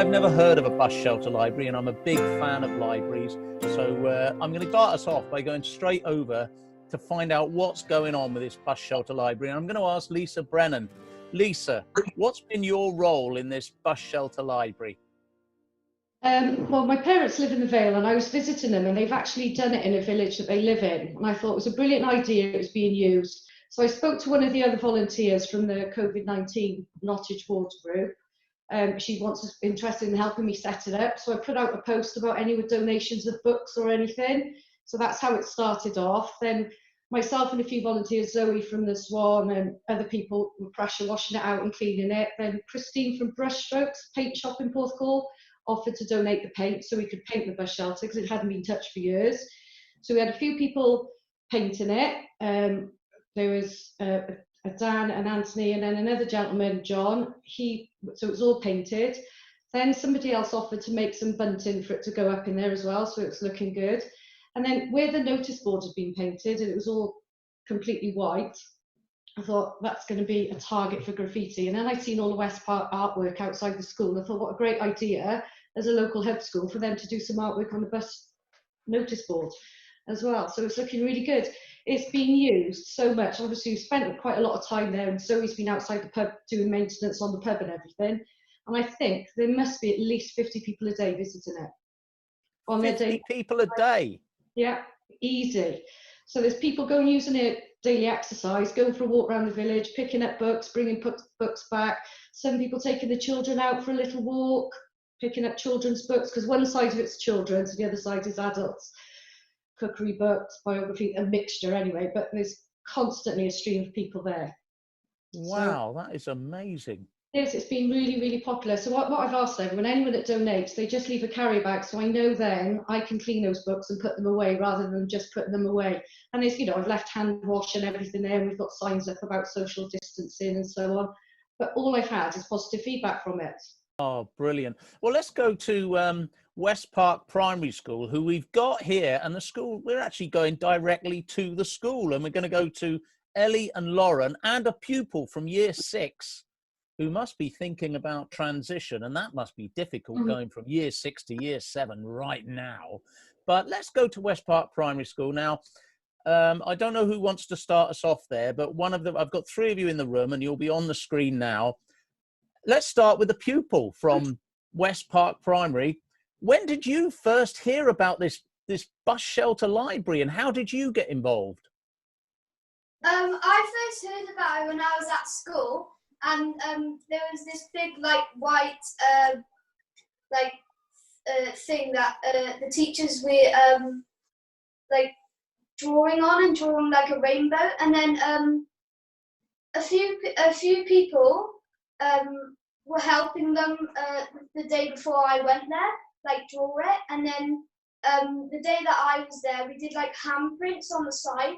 I've never heard of a bus shelter library, and I'm a big fan of libraries. So I'm going to start us off by going straight over to find out what's going on with this bus shelter library. And I'm going to ask Lisa Brennan. Lisa, what's been your role in this bus shelter library? Well, my parents live in the Vale, and I was visiting them, and they've actually done it in a village that they live in. And I thought it was a brilliant idea. It was being used. So I spoke to one of the other volunteers from the COVID-19 Nottage Wards group. She was interested in helping me set it up. So I put out a post about any with donations of books or anything. So that's how it started off. Then myself and a few volunteers, Zoe from the Swan and other people were pressure washing it out and cleaning it. Then Christine from Brushstrokes Paint Shop in Porthcawl offered to donate the paint so we could paint the bus shelter because it hadn't been touched for years. So we had a few people painting it. There was a Dan and Anthony, and then another gentleman, John. So it was all painted. Then somebody else offered to make some bunting for it to go up in there as well, so it was looking good. And then where the notice board had been painted and it was all completely white, I thought that's going to be a target for graffiti. And then I'd seen all the West Park artwork outside the school. I thought, what a great idea as a local hub school for them to do some artwork on the bus notice board as well. So it's looking really good. It's been used so much. Obviously, we spent quite a lot of time there, and Zoe's been outside the pub doing maintenance on the pub and everything. And I think there must be at least 50 people a day visiting it. On 50 their day. people a day? Yeah, easy. So there's people going using it daily exercise, going for a walk around the village, picking up books, bringing books back. Some people taking the children out for a little walk, picking up children's books, because one side of it's children's and the other side is adults. Cookery books, biography, a mixture anyway, but there's constantly a stream of people there. Wow, that is amazing. Yes, it's been really, really popular. So what I've asked everyone, anyone that donates, they just leave a carry bag, so I know then I can clean those books and put them away rather than just putting them away. And there's, I've left hand wash and everything there, and we've got signs up about social distancing and so on. But all I've had is positive feedback from it. Oh, brilliant. Well, let's go to West Park Primary School, who we've got here, and the school, we're actually going directly to the school, and we're going to go to Ellie and Lauren and a pupil from year 6 who must be thinking about transition, and that must be difficult going from year 6 to year 7 right now. But let's go to West Park Primary School now. I don't know who wants to start us off there, but one of them, I've got 3 of you in the room, and you'll be on the screen now. Let's start with the pupil from West Park Primary. When did you first hear about this bus shelter library, and how did you get involved? I first heard about it when I was at school, and there was this big white thing that the teachers were drawing on and drawing like a rainbow, and then a few people were helping them the day before I went there, draw it, and then the day that I was there, we did handprints on the side.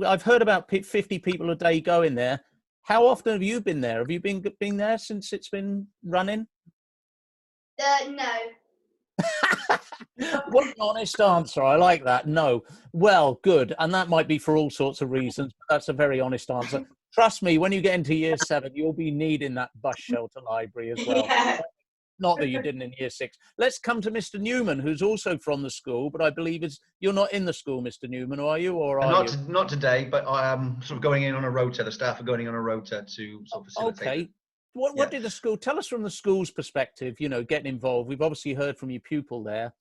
I've heard about 50 people a day going there. How often have you been there? Have you been there since it's been running? No. What an honest answer. I like that. No. Well, good. And that might be for all sorts of reasons. But that's a very honest answer. Trust me, when you get into year 7, you'll be needing that bus shelter library as well. Yeah. Not that you didn't in year 6. Let's come to Mr. Newman, who's also from the school, but I believe you're not in the school, Mr. Newman, are you? Or are you? Not today, but I am sort of going in on a rota. The staff are going in on a rota to sort of facilitate. Okay. What did the school tell us from the school's perspective? Getting involved. We've obviously heard from your pupil there.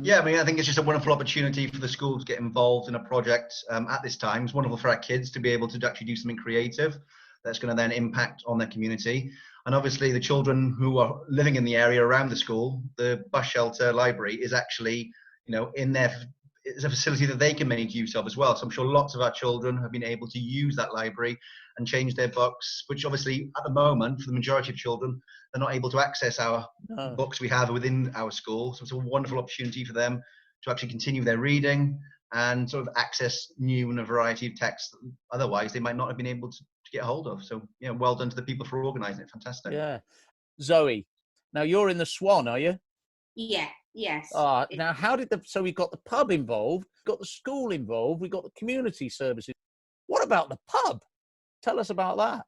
Yeah, I think it's just a wonderful opportunity for the school to get involved in a project at this time. It's wonderful for our kids to be able to actually do something creative that's going to then impact on their community. And obviously the children who are living in the area around the school, the bus shelter library is actually, in there, it's a facility that they can make use of as well. So I'm sure lots of our children have been able to use that library and change their books, which obviously at the moment, for the majority of children, they're not able to access our books we have within our school. So it's a wonderful opportunity for them to actually continue their reading and sort of access new and a variety of texts that otherwise they might not have been able to get hold of. So, well done to the people for organising it. Fantastic. Yeah. Zoe, now you're in the Swan, are you? Yeah, yes. Now so we got the pub involved, got the school involved, we got the community services. What about the pub? Tell us about that.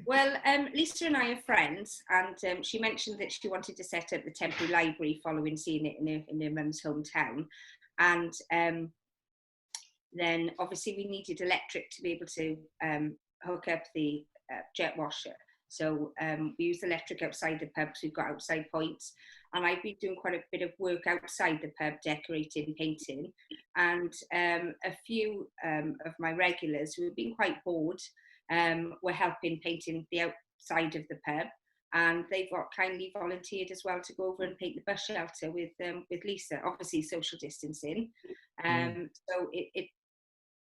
Well, Lisa and I are friends, and she mentioned that she wanted to set up the temporary library following seeing it in her mum's hometown. And then obviously we needed electric to be able to hook up the jet washer. So we use electric outside the pub, so we've got outside points. And I've been doing quite a bit of work outside the pub, decorating, painting. And a few of my regulars who have been quite bored were helping painting the outside of the pub. And they've got kindly volunteered as well to go over and paint the bus shelter with Lisa, obviously social distancing. So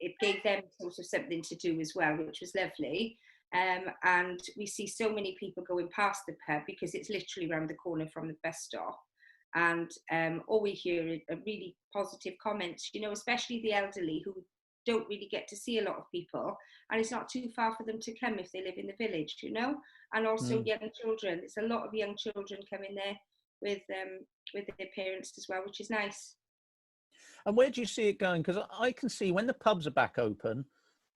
it gave them sort of something to do as well, which was lovely. And we see so many people going past the pub because it's literally around the corner from the bus stop. And all we hear are really positive comments, you know, especially the elderly who don't really get to see a lot of people. And it's not too far for them to come if they live in the village, you know. And also young children. There's a lot of young children coming there with their parents as well, which is nice. And where do you see it going? Because I can see when the pubs are back open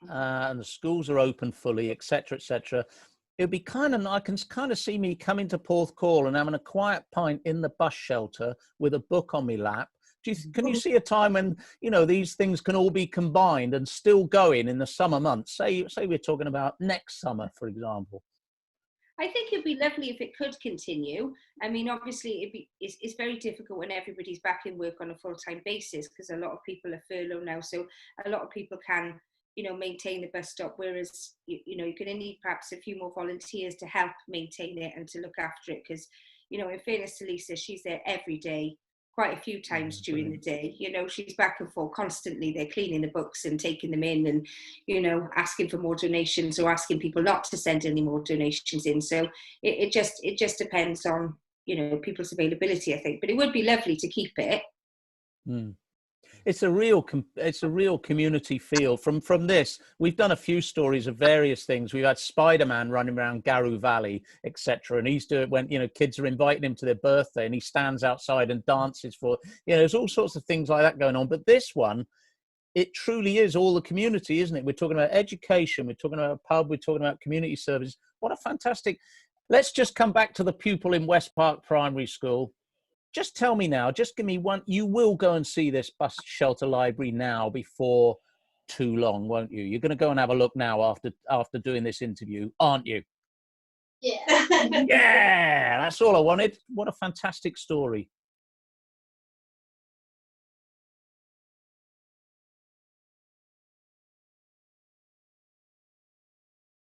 and the schools are open fully, etc., etc., it'd be kind of, I can kind of see me coming to Porthcawl and having a quiet pint in the bus shelter with a book on my lap. Can you see a time when, you know, these things can all be combined and still going in the summer months? Say we're talking about next summer, for example. I think it'd be lovely if it could continue. I mean, obviously, it's very difficult when everybody's back in work on a full-time basis because a lot of people are furloughed now. So a lot of people can, you know, maintain the bus stop, whereas, you know, you're going to need perhaps a few more volunteers to help maintain it and to look after it. Because, you know, in fairness to Lisa, she's there every day, quite a few times during the day. You know, she's back and forth constantly. They're cleaning the books and taking them in and, you know, asking for more donations or asking people not to send any more donations in. So it just depends on, you know, people's availability, I think. But it would be lovely to keep it. It's a real community feel. From this, we've done a few stories of various things. We've had Spider-Man running around Garoo Valley, etc. And he's doing when, you know, kids are inviting him to their birthday and he stands outside and dances for, you know, there's all sorts of things like that going on. But this one, it truly is all the community, isn't it? We're talking about education, we're talking about a pub, we're talking about community services. What a fantastic. Let's just come back to the pupil in West Park Primary School. Just tell me now, just give me one, you will go and see this bus shelter library now before too long, won't you? You're going to go and have a look now after doing this interview, aren't you? Yeah. Yeah, that's all I wanted. What a fantastic story.